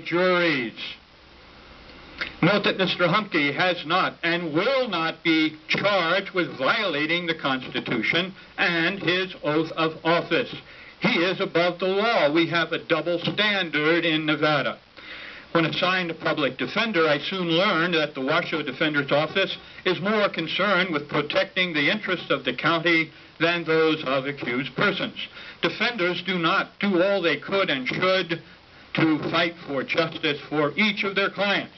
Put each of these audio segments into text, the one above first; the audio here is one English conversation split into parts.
juries. Note that Mr. Humke has not and will not be charged with violating the Constitution and his oath of office. He is above the law. We have a double standard in Nevada. When assigned a public defender, I soon learned that the Washoe Defender's Office is more concerned with protecting the interests of the county than those of accused persons. Defenders do not do all they could and should to fight for justice for each of their clients.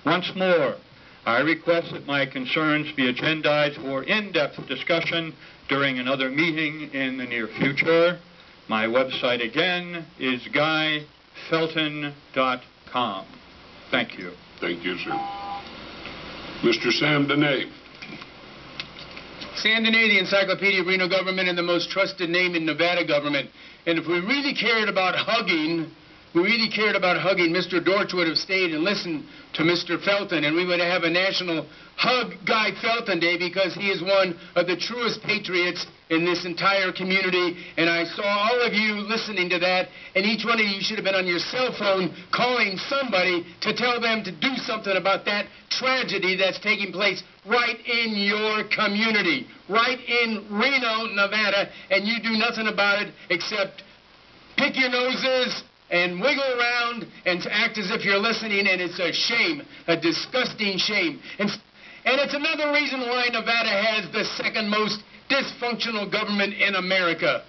Once more, I request that my concerns be agendized for in-depth discussion during another meeting in the near future. My website again is guyfelton.com. Thank you. Thank you, sir. Mr. Sam Dehne. Sam Dehne, the Encyclopedia of Reno Government and the most trusted name in Nevada government. And if we really cared about hugging, Mr. Dortch would have stayed and listened to Mr. Felton, and we would have a national Hug Guy Felton Day, because he is one of the truest patriots in this entire community. And I saw all of you listening to that, and each one of you should have been on your cell phone calling somebody to tell them to do something about that tragedy that's taking place right in your community, right in Reno, Nevada, and you do nothing about it except pick your noses and wiggle around and to act as if you're listening, and it's a shame, a disgusting shame. And it's another reason why Nevada has the second most dysfunctional government in America.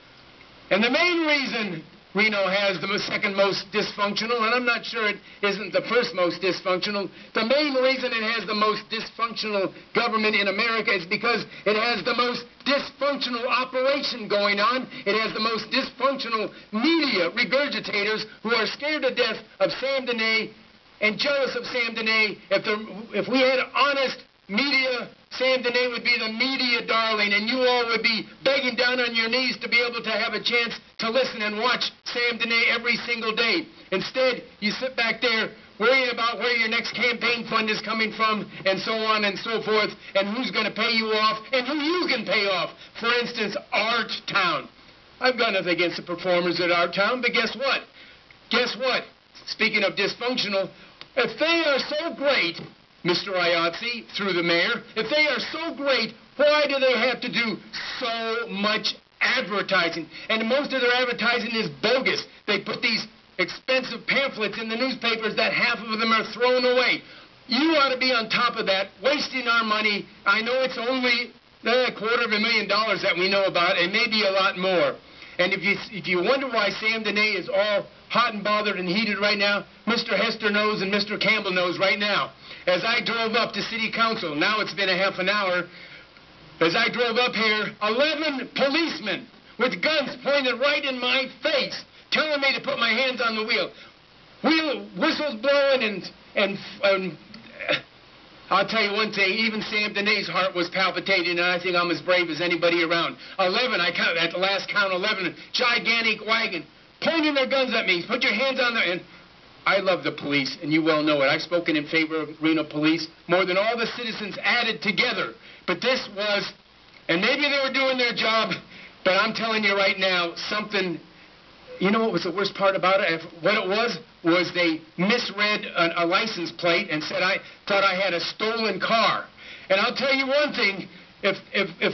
And the main reason Reno has the second most dysfunctional, and I'm not sure it isn't the first most dysfunctional, the main reason it has the most dysfunctional government in America is because it has the most dysfunctional operation going on. It has the most dysfunctional media regurgitators who are scared to death of Sam Dehne and jealous of Sam Dehne. If we had honest media, Sam Dehne would be the media darling, and you all would be begging down on your knees to be able to have a chance to listen and watch Sam Dehne every single day. Instead, you sit back there worrying about where your next campaign fund is coming from, and so on and so forth, and who's going to pay you off, and who you can pay off. For instance, Art Town. I've got nothing against the performers at Art Town, but guess what? Guess what? Speaking of dysfunctional, if they are so great, Mr. Iotzi, through the mayor, if they are so great, why do they have to do so much advertising? And most of their advertising is bogus. They put these expensive pamphlets in the newspapers that half of them are thrown away. You ought to be on top of that, wasting our money. I know it's only $250,000 that we know about, and maybe a lot more. And if you wonder why Sam Dehne is all hot and bothered and heated right now, Mr. Hester knows and Mr. Campbell knows right now. As I drove up to City Council, now it's been a half an hour, as I drove up here, 11 policemen with guns pointed right in my face, telling me to put my hands on the wheel. Whistles blowing, and I'll tell you one thing, even Sam Dehne's heart was palpitating, and I think I'm as brave as anybody around. 11, I count, at the last count, 11, gigantic wagon, pointing their guns at me. Put your hands on there. And I love the police, and you well know it. I've spoken in favor of Reno police more than all the citizens added together. But this was, and maybe they were doing their job, but I'm telling you right now, something, you know what was the worst part about it? What it was they misread a license plate and said I thought I had a stolen car. And I'll tell you one thing, if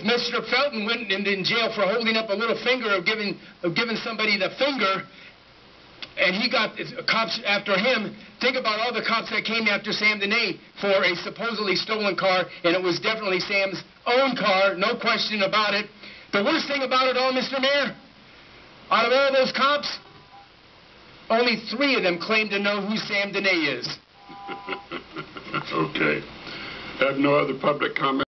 Mr. Felton went in jail for holding up a little finger of giving somebody the finger, and he got cops after him, think about all the cops that came after Sam Dehne for a supposedly stolen car, and it was definitely Sam's own car, no question about it. The worst thing about it all, Mr. Mayor, out of all those cops, only 3 of them claim to know who Sam Dehne is. Okay. Have no other public comment.